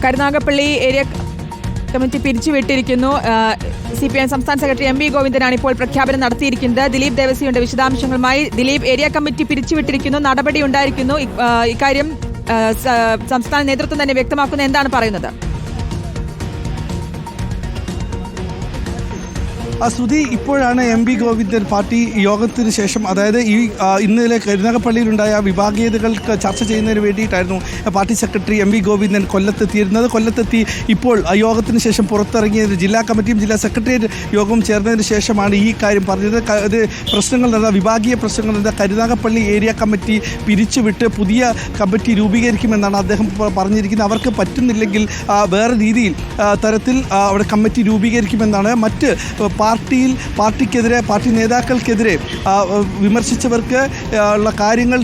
Karunagappally area committee പിരിച്ചുവിട്ടിരിക്കുന്നു. CPM സംസ്ഥാന secretary MV ഗോവിന്ദനാണ് ഇപ്പോൾ പ്രഖ്യാപനം നടത്തിയിരിക്കുന്നത്. ദിലീപ് ദേവസിയുണ്ട് വിശദാംശങ്ങളുമായി. ദിലീപ്, ഏരിയ കമ്മിറ്റി പിരിച്ചുവിട്ടിരിക്കുന്നു, നടപടി ഉണ്ടായിരിക്കുന്നു. ഇക്കാര്യം സംസ്ഥാന നേതൃത്വം തന്നെ വ്യക്തമാക്കുന്ന എന്താണ് പറയുന്നത്? ശ്രുതി, ഇപ്പോഴാണ് MV ഗോവിന്ദൻ പാർട്ടി യോഗത്തിന് ശേഷം, അതായത് ഇന്നലെ കരുനാഗപ്പള്ളിയിലുണ്ടായ വിഭാഗീയതകൾക്ക് ചർച്ച ചെയ്യുന്നതിന് വേണ്ടിയിട്ടായിരുന്നു പാർട്ടി സെക്രട്ടറി MV ഗോവിന്ദൻ കൊല്ലത്തെത്തിയിരുന്നത്. കൊല്ലത്തെത്തി ഇപ്പോൾ യോഗത്തിന് ശേഷം പുറത്തിറങ്ങിയത് ജില്ലാ കമ്മിറ്റിയും ജില്ലാ സെക്രട്ടേറിയറ്റ് യോഗവും ചേർന്നതിന് ശേഷമാണ് ഈ കാര്യം പറഞ്ഞത്. അത് പ്രശ്നങ്ങൾ നടന്ന വിഭാഗീയ പ്രശ്നങ്ങൾ നടന്ന കരുനാഗപ്പള്ളി ഏരിയ കമ്മിറ്റി പിരിച്ചുവിട്ട് പുതിയ കമ്മിറ്റി രൂപീകരിക്കുമെന്നാണ് അദ്ദേഹം പറഞ്ഞിരിക്കുന്നത്. അവർക്ക് പറ്റുന്നില്ലെങ്കിൽ വേറെ രീതിയിൽ തരത്തിൽ അവിടെ കമ്മിറ്റി രൂപീകരിക്കുമെന്നാണ്. മറ്റ് പാർട്ടിക്കെതിരെ, പാർട്ടി നേതാക്കൾക്കെതിരെ വിമർശിച്ചവർക്ക് ഉള്ള കാര്യങ്ങൾ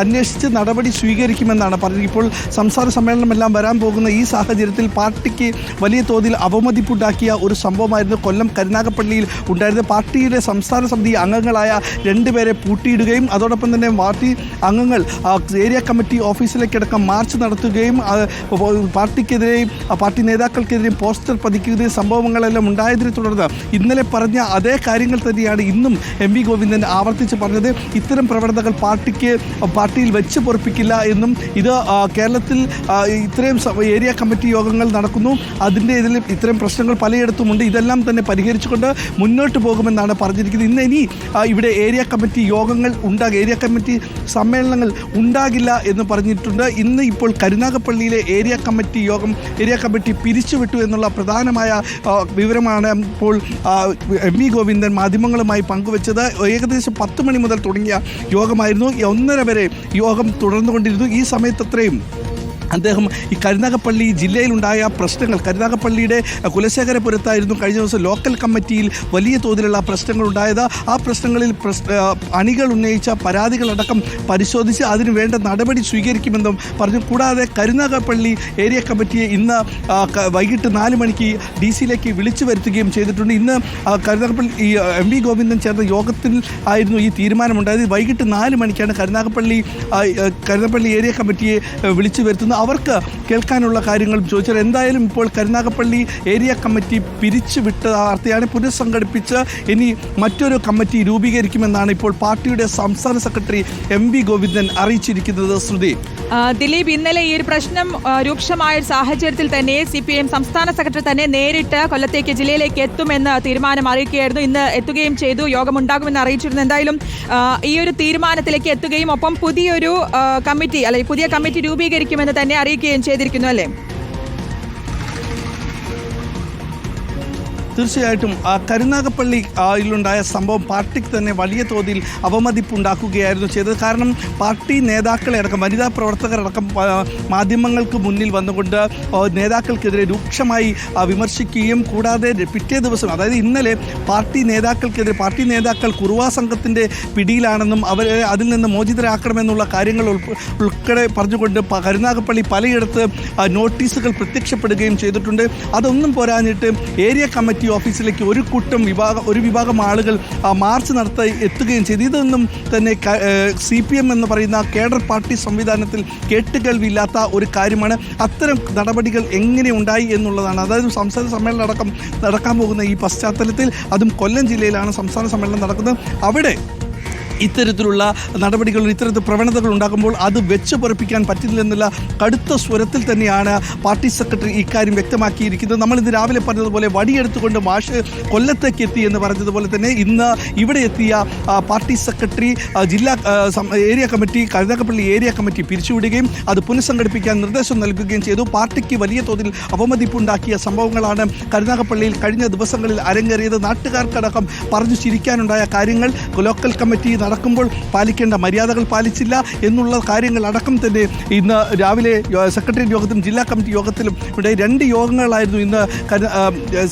അന്വേഷിച്ച് നടപടി സ്വീകരിക്കുമെന്നാണ് പറഞ്ഞത്. ഇപ്പോൾ സംസ്ഥാന സമ്മേളനമെല്ലാം വരാൻ പോകുന്ന ഈ സാഹചര്യത്തിൽ പാർട്ടിക്ക് വലിയ തോതിൽ അവമതിപ്പുണ്ടാക്കിയ ഒരു സംഭവമായിരുന്നു കൊല്ലം കരുനാഗപ്പള്ളിയിൽ ഉണ്ടായിരുന്നത്. പാർട്ടിയുടെ സംസ്ഥാന സമിതി അംഗങ്ങളായ 2 പേരെ പൂട്ടിയിടുകയും അതോടൊപ്പം തന്നെ പാർട്ടി അംഗങ്ങൾ ഏരിയ കമ്മിറ്റി ഓഫീസിലേക്കടക്കം മാർച്ച് നടത്തുകയും പാർട്ടിക്കെതിരെയും പാർട്ടി നേതാക്കൾക്കെതിരെയും പോസ്റ്റർ പതിക്കുകയും സംഭവങ്ങളെല്ലാം ഉണ്ടായതിനെ തുടർന്ന് ഇന്നലെ പറഞ്ഞ അതേ കാര്യങ്ങൾ തന്നെയാണ് ഇന്നും MV ഗോവിന്ദൻ ആവർത്തിച്ച് പറഞ്ഞത്. ഇത്തരം പ്രവണതകൾ പാർട്ടിയിൽ വെച്ച് പൊറപ്പിക്കില്ല എന്നും ഇത് കേരളത്തിൽ ഇത്രയും ഏരിയ കമ്മിറ്റി യോഗങ്ങൾ നടക്കുന്നു, ഇതിൽ ഇത്തരം പ്രശ്നങ്ങൾ പലയിടത്തുമുണ്ട്, ഇതെല്ലാം തന്നെ പരിഹരിച്ചുകൊണ്ട് മുന്നോട്ട് പോകുമെന്നാണ് പറഞ്ഞിരിക്കുന്നത്. ഇനി ഇവിടെ ഏരിയ കമ്മിറ്റി യോഗങ്ങൾ ഏരിയ കമ്മിറ്റി സമ്മേളനങ്ങൾ ഉണ്ടാകില്ല എന്ന് പറഞ്ഞിട്ടുണ്ട്. ഇന്ന് ഇപ്പോൾ കരുനാഗപ്പള്ളിയിലെ ഏരിയ കമ്മിറ്റി പിരിച്ചുവിട്ടു എന്നുള്ള പ്രധാനമായ വിവരമാണ് ഇപ്പോൾ MV ഗോവിന്ദൻ മാധ്യമങ്ങളുമായി പങ്കുവച്ചത്. ഏകദേശം 10 മണി മുതൽ തുടങ്ങിയ യോഗമായിരുന്നു. 1:30 വരെ യോഗം തുടർന്നുകൊണ്ടിരുന്നു. ഈ സമയത്തത്രയും അദ്ദേഹം ഈ കരുനാഗപ്പള്ളി ജില്ലയിലുണ്ടായ പ്രശ്നങ്ങൾ, കരുനാഗപ്പള്ളിയുടെ കുലശേഖരപുരത്തായിരുന്നു കഴിഞ്ഞ ദിവസം ലോക്കൽ കമ്മിറ്റിയിൽ വലിയ തോതിലുള്ള പ്രശ്നങ്ങൾ ഉണ്ടായത്. ആ പ്രശ്നങ്ങളിൽ അണികൾ ഉന്നയിച്ച പരാതികളടക്കം പരിശോധിച്ച് അതിന് വേണ്ട നടപടി സ്വീകരിക്കുമെന്നും പറഞ്ഞു. കൂടാതെ കരുനാഗപ്പള്ളി ഏരിയ കമ്മിറ്റിയെ ഇന്ന് വൈകിട്ട് 4 മണിക്ക് DC-യിലേക്ക് വിളിച്ചു വരുത്തുകയും ചെയ്തിട്ടുണ്ട്. ഇന്ന് കരുനാഗപ്പള്ളി MV ഗോവിന്ദൻ ചേർന്ന യോഗത്തിൽ ആയിരുന്നു ഈ തീരുമാനമുണ്ടായത്. വൈകിട്ട് 4 മണിക്കാണ് കരുനാഗപ്പള്ളി ഏരിയ കമ്മിറ്റിയെ വിളിച്ചു വരുത്തുന്നത്. അവർക്ക് കേൾക്കാനുള്ള കാര്യങ്ങൾ ചോദിച്ചാൽ എന്തായാലും ഇപ്പോൾ കരുനാഗപ്പള്ളി ഏരിയ കമ്മിറ്റി പിരിച്ചുവിട്ട വാർത്തയാണ്. പുനഃസംഘടിപ്പിച്ച് ഇനി മറ്റൊരു കമ്മിറ്റി രൂപീകരിക്കുമെന്നാണ് ഇപ്പോൾ പാർട്ടിയുടെ സംസ്ഥാന സെക്രട്ടറി MV ഗോവിന്ദൻ അറിയിച്ചിരിക്കുന്നത്. ശ്രുതി, ദിലീപ്, ഇന്നലെ ഈ ഒരു പ്രശ്നം രൂക്ഷമായ സാഹചര്യത്തിൽ തന്നെ CPM സംസ്ഥാന സെക്രട്ടറി തന്നെ നേരിട്ട് കൊല്ലത്തേക്ക് ജില്ലയിലേക്ക് എത്തുമെന്ന് തീരുമാനം അറിയിക്കുകയായിരുന്നു. ഇന്ന് എത്തുകയും ചെയ്തു. യോഗമുണ്ടാകുമെന്ന് അറിയിച്ചിരുന്നു. എന്തായാലും ഈ ഒരു തീരുമാനത്തിലേക്ക് എത്തുകയും ഒപ്പം പുതിയ കമ്മിറ്റി രൂപീകരിക്കുമെന്ന് തന്നെ അറിയിക്കുകയും ചെയ്തിരിക്കുന്നു, അല്ലേ? തീർച്ചയായിട്ടും കരുനാഗപ്പള്ളിയിലുണ്ടായ സംഭവം പാർട്ടിക്ക് തന്നെ വലിയ തോതിൽ അവമതിപ്പുണ്ടാക്കുകയായിരുന്നു ചെയ്തത്. കാരണം പാർട്ടി നേതാക്കളെ അടക്കം, വനിതാ പ്രവർത്തകരടക്കം മാധ്യമങ്ങൾക്ക് മുന്നിൽ വന്നുകൊണ്ട് നേതാക്കൾക്കെതിരെ രൂക്ഷമായി വിമർശിക്കുകയും കൂടാതെ പിറ്റേ ദിവസം, അതായത് ഇന്നലെ പാർട്ടി നേതാക്കൾ കുറുവാ സംഘത്തിൻ്റെ പിടിയിലാണെന്നും അവരെ അതിൽ നിന്ന് മോചിതരാക്കണമെന്നുള്ള കാര്യങ്ങൾ ഉൾപ്പെടെ പറഞ്ഞുകൊണ്ട് കരുനാഗപ്പള്ളി പലയിടത്ത് നോട്ടീസുകൾ പ്രത്യക്ഷപ്പെടുകയും ചെയ്തിട്ടുണ്ട്. അതൊന്നും പോരാഞ്ഞിട്ട് ഏരിയ കമ്മിറ്റി ഓഫീസിലേക്ക് ഒരു വിഭാഗം ആളുകൾ മാർച്ച് നടത്തി എത്തുകയും ചെയ്തു. ഇതൊന്നും തന്നെ CPM എന്ന് പറയുന്ന കേഡർ പാർട്ടി സംവിധാനത്തിൽ കേട്ടുകേൾവിയില്ലാത്ത ഒരു കാര്യമാണ്. അത്തരം നടപടികൾ എങ്ങനെ ഉണ്ടായി എന്നുള്ളതാണ്. അതായത് സംസ്ഥാന സമ്മേളനം അടക്കം നടക്കാൻ പോകുന്ന ഈ പശ്ചാത്തലത്തിൽ, അതും കൊല്ലം ജില്ലയിലാണ് സംസ്ഥാന സമ്മേളനം നടക്കുന്നത്, അവിടെ ഇത്തരത്തിലുള്ള നടപടികൾ, ഇത്തരത്തിൽ പ്രവണതകൾ ഉണ്ടാകുമ്പോൾ അത് വെച്ച് പൊറപ്പിക്കാൻ പറ്റില്ലെന്നുള്ള കടുത്ത സ്വരത്തിൽ തന്നെയാണ് പാർട്ടി സെക്രട്ടറി ഇക്കാര്യം വ്യക്തമാക്കിയിരിക്കുന്നത്. നമ്മളിന്ന് രാവിലെ പറഞ്ഞതുപോലെ വടിയെടുത്തുകൊണ്ട് മാഷ് കൊല്ലത്തേക്ക് എത്തി എന്ന് പറഞ്ഞതുപോലെ തന്നെ ഇന്ന് ഇവിടെ എത്തിയ party secretary Karunagappally area committee പിരിച്ചുവിടുകയും അത് പുനഃസംഘടിപ്പിക്കാൻ നിർദ്ദേശം നൽകുകയും ചെയ്തു. പാർട്ടിക്ക് വലിയ തോതിൽ അവമതിപ്പുണ്ടാക്കിയ സംഭവങ്ങളാണ് കരുനാഗപ്പള്ളിയിൽ കഴിഞ്ഞ ദിവസങ്ങളിൽ അരങ്ങേറിയത്. നാട്ടുകാർക്കടക്കം പറഞ്ഞു ചിരിക്കാനുണ്ടായ കാര്യങ്ങൾ, ലോക്കൽ കമ്മിറ്റി നടക്കുമ്പോൾ പാലിക്കേണ്ട മര്യാദകൾ പാലിച്ചില്ല എന്നുള്ള കാര്യങ്ങൾ അടക്കം തന്നെ ഇന്ന് രാവിലെ സെക്രട്ടേറിയറ്റ് യോഗത്തിലും ജില്ലാ കമ്മിറ്റി യോഗത്തിലും ഇവിടെ 2 യോഗങ്ങളായിരുന്നു ഇന്ന്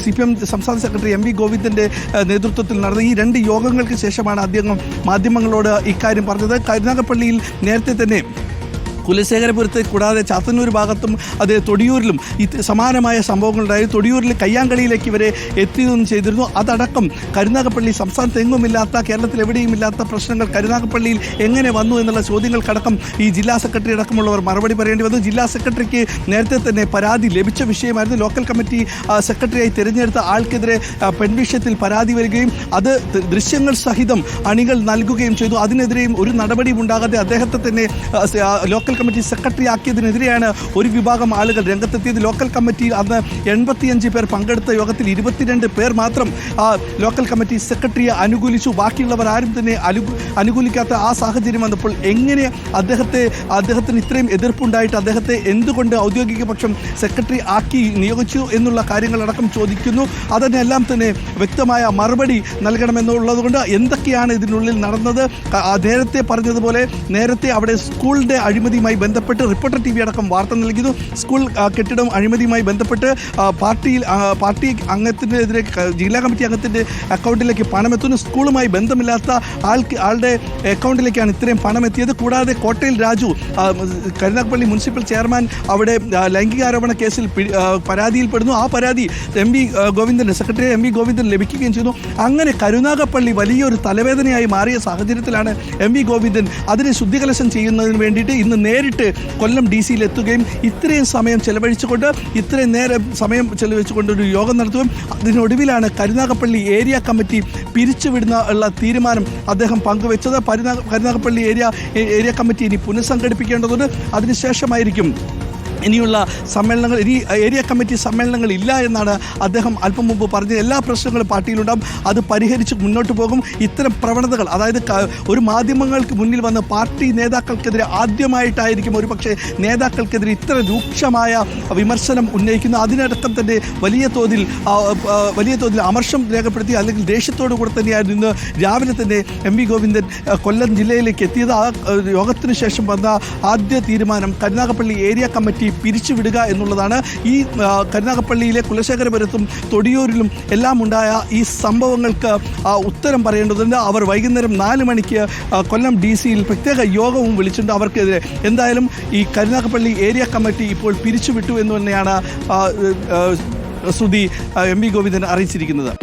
CPM സംസ്ഥാന സെക്രട്ടറി MV ഗോവിന്ദൻ്റെ നേതൃത്വത്തിൽ നടന്ന. ഈ 2 യോഗങ്ങൾക്ക് ശേഷമാണ് അദ്ദേഹം മാധ്യമങ്ങളോട് ഇക്കാര്യം പറഞ്ഞത്. കരുനാഗപ്പള്ളിയിൽ നേരത്തെ തന്നെ കുലശേഖരപുരത്ത് കൂടാതെ ചാത്തന്നൂർ ഭാഗത്തും അത് തൊടിയൂരിലും സമാനമായ സംഭവങ്ങളുണ്ടായി. തൊടിയൂരിൽ കയ്യാങ്കളിയിലേക്ക് ഇവരെ എത്തിയതൊന്നും ചെയ്തിരുന്നു. അതടക്കം കരുനാഗപ്പള്ളി സംസ്ഥാനത്ത് എങ്ങുമില്ലാത്ത, കേരളത്തിൽ എവിടെയുമില്ലാത്ത പ്രശ്നങ്ങൾ കരുനാഗപ്പള്ളിയിൽ എങ്ങനെ വന്നു എന്നുള്ള ചോദ്യങ്ങൾക്കടക്കം ഈ ജില്ലാ സെക്രട്ടറി അടക്കമുള്ളവർ മറുപടി പറയേണ്ടി വന്നു. ജില്ലാ സെക്രട്ടറിക്ക് നേരത്തെ തന്നെ പരാതി ലഭിച്ച വിഷയമായിരുന്നു. ലോക്കൽ കമ്മിറ്റി സെക്രട്ടറിയായി തിരഞ്ഞെടുത്ത ആൾക്കെതിരെ പെൺവിഷയത്തിൽ പരാതി വരികയും അത് ദൃശ്യങ്ങൾ സഹിതം അണികൾ നൽകുകയും ചെയ്തു. അതിനെതിരെയും ഒരു നടപടിയും ഉണ്ടാകാതെ അദ്ദേഹത്തെ തന്നെ ലോക്കൽ കമ്മിറ്റി സെക്രട്ടറി ആക്കിയതിനെതിരെയാണ് ഒരു വിഭാഗം ആളുകൾ രംഗത്തെത്തിയത്. ലോക്കൽ കമ്മിറ്റിയിൽ അന്ന് 85 പേർ പങ്കെടുത്ത യോഗത്തിൽ 22 പേർ മാത്രം ലോക്കൽ കമ്മിറ്റി സെക്രട്ടറിയെ അനുകൂലിച്ചു. ബാക്കിയുള്ളവർ ആരും തന്നെ അനുകൂലിക്കാത്ത ആ സാഹചര്യം വന്നപ്പോൾ എങ്ങനെ അദ്ദേഹത്തിന് ഇത്രയും എതിർപ്പുണ്ടായിട്ട് അദ്ദേഹത്തെ എന്തുകൊണ്ട് ഔദ്യോഗിക പക്ഷം സെക്രട്ടറി ആക്കി നിയോഗിച്ചു എന്നുള്ള കാര്യങ്ങളടക്കം ചോദിക്കുന്നു. അതിനെല്ലാം തന്നെ വ്യക്തമായ മറുപടി നൽകണമെന്നുള്ളതുകൊണ്ട് എന്തൊക്കെയാണ് ഇതിനുള്ളിൽ നടന്നത്? നേരത്തെ പറഞ്ഞതുപോലെ നേരത്തെ അവിടെ സ്കൂളിൻ്റെ അഴിമതിയുമായി ബന്ധപ്പെട്ട് റിപ്പോർട്ടർ TV അടക്കം വാർത്ത നൽകിയിരുന്നു. സ്കൂൾ കെട്ടിടം അഴിമതിയുമായി ബന്ധപ്പെട്ട് പാർട്ടി അംഗത്തിനെതിരെ ജില്ലാ കമ്മിറ്റി അംഗത്തിൻ്റെ അക്കൗണ്ടിലേക്ക് പണമെത്തുന്നു. സ്കൂളുമായി ബന്ധമില്ലാത്ത ആളുടെ അക്കൗണ്ടിലേക്കാണ് ഇത്രയും പണം എത്തിയത്. കൂടാതെ കോട്ടയിൽ രാജു, കരുനാഗപ്പള്ളി മുനിസിപ്പൽ ചെയർമാൻ, അവിടെ ലൈംഗികാരോപണ കേസിൽ പരാതിയിൽപ്പെടുന്നു. ആ പരാതി സെക്രട്ടറി എം വി ഗോവിന്ദൻ ലഭിക്കുകയും ചെയ്തു. അങ്ങനെ കരുനാഗപ്പള്ളി വലിയൊരു തലവേദനയായി മാറിയ സാഹചര്യത്തിലാണ് എം വി ഗോവിന്ദൻ അതിനെ ശുദ്ധികലശം ചെയ്യുന്നതിന് വേണ്ടിയിട്ട് ഇന്ന് നേരിട്ട് കൊല്ലം DC എത്തുകയും ഇത്രയും സമയം ചെലവഴിച്ചുകൊണ്ട് ഒരു യോഗം നടത്തുകയും അതിനൊടുവിലാണ് കരുനാഗപ്പള്ളി ഏരിയ കമ്മിറ്റി പിരിച്ചുവിടുന്ന ഉള്ള തീരുമാനം അദ്ദേഹം പങ്കുവെച്ചത്. കരുനാഗപ്പള്ളി ഏരിയ കമ്മിറ്റി ഇനി പുനഃസംഘടിപ്പിക്കേണ്ടതുണ്ട്. അതിനുശേഷമായിരിക്കും ഇനിയുള്ള സമ്മേളനങ്ങൾ. ഇനി ഏരിയ കമ്മിറ്റി സമ്മേളനങ്ങൾ ഇല്ല എന്നാണ് അദ്ദേഹം അല്പം മുമ്പ് പറഞ്ഞത്. എല്ലാ പ്രശ്നങ്ങളും പാർട്ടിയിലുണ്ടാകും, അത് പരിഹരിച്ച് മുന്നോട്ട് പോകും. ഇത്തരം പ്രവണതകൾ, അതായത് ഒരു മാധ്യമങ്ങൾക്ക് മുന്നിൽ വന്ന് പാർട്ടി നേതാക്കൾക്കെതിരെ ആദ്യമായിട്ടായിരിക്കും ഒരു പക്ഷേ നേതാക്കൾക്കെതിരെ ഇത്ര രൂക്ഷമായ വിമർശനം ഉന്നയിക്കുന്നു. അതിനടക്കം തന്നെ വലിയ തോതിൽ അമർഷം രേഖപ്പെടുത്തി അല്ലെങ്കിൽ ദേഷ്യത്തോടു കൂടെ തന്നെയായിരുന്നു ഇന്ന് രാവിലെ തന്നെ എം വി ഗോവിന്ദൻ കൊല്ലം ജില്ലയിലേക്ക് എത്തിയത്. ആ യോഗത്തിന് ശേഷം വന്ന ആദ്യ തീരുമാനം കരുനാഗപ്പള്ളി ഏരിയ കമ്മിറ്റി പിരിച്ചുവിടുക എന്നുള്ളതാണ്. ഈ കരുനാഗപ്പള്ളിയിലെ കുലശേഖരപുരത്തും തൊടിയൂരിലും എല്ലാം ഉണ്ടായ ഈ സംഭവങ്ങൾക്ക് ഉത്തരം പറയേണ്ടതുണ്ട്. അവർ വൈകുന്നേരം 4 മണിക്ക് കൊല്ലം DC പ്രത്യേക യോഗവും വിളിച്ചിട്ടുണ്ട് അവർക്കെതിരെ. എന്തായാലും ഈ കരുനാഗപ്പള്ളി ഏരിയ കമ്മിറ്റി ഇപ്പോൾ പിരിച്ചുവിട്ടു എന്ന് തന്നെയാണ് ശ്രുതി എം വി ഗോവിന്ദൻ അറിയിച്ചിരിക്കുന്നത്.